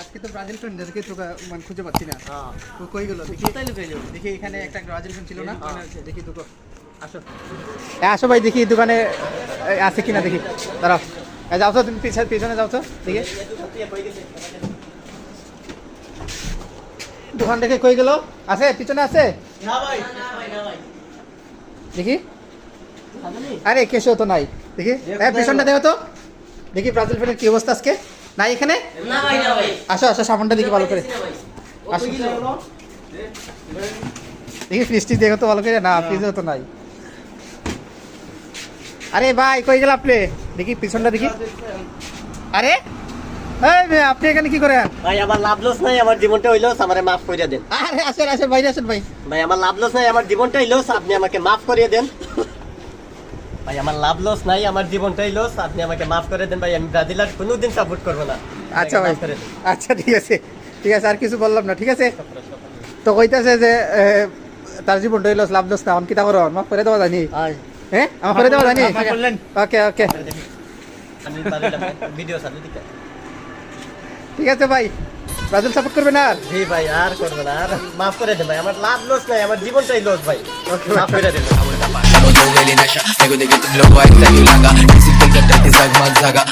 আজকে তো Brazil friend দেখে তো মানে খুঁজে পাচ্ছি না। তো কই গেল দেখি, দেখি এখানে একটা ব্রাজিল ফ্রেন্ড ছিল না, দেখি তো আসো আসো ভাই, দেখি দোকানে আছে কিনা দেখি। দাঁড়াও, যাও তো তুমি পিছনে যাও তো দেখি দোকান দেখে কই গেল। আছে পিছনে আছে দেখি। আরে কেশও তো নাই দেখি, পিছনটা দেখো তো দেখি ব্রাজিল ফ্রেন্ডের কি অবস্থা আজকে নাই এখানে। আসো আসো সামনটা দেখি ভালো করে, আসো দেখি ফ্রিজটি দেখো তো ভালো করে। না ফ্রিজও তো নাই। আরে ভাই কই গেল আপনি, দেখি পিছনটা দেখি। আরে এই আপনি এখানে কি করেন ভাই? আমার লাভ লস নাই, আমার জীবনটা হইলো, আমারে মাফ করিয়ে দেন। আরে আসেন আসেন বাইরে আসেন ভাই। ভাই আমার লাভ লস নাই, আমার জীবনটা হইলো, আপনি আমাকে মাফ করিয়ে দেন। ভাই আমার লাভ লস নাই, আমার জীবনটাই লস, আপনি আমাকে মাফ করে দেন ভাই। আমি ব্রাজিল আর কোনোদিন সাপোর্ট করবো না। আচ্ছা ভাই, আচ্ছা ঠিক আছে ঠিক আছে, আর কিছু বললাম না, ঠিক আছে। তো কইতাছে যে তার জীবনটা হইলো লাভ লস না, কি তা করো মাফ করে দেওয়া জানি। হ্যাঁ আমার করে দেওয়া জানি। ওকে ওকে আমি ভিডিও চালু দিকে। ঠিক আছে ভাই, ব্রাজিল সাপোর্ট করবে না আর? জি ভাই আর করবো না, আর মাফ করে দেন ভাই। আমার লাভ লস নাই, আমার জীবনটাই লস ভাই। মাফ করে দেন। Amo todo el inasha, luego de que te lo voy a extrañar, haga, y si te encanta, te salga más, haga.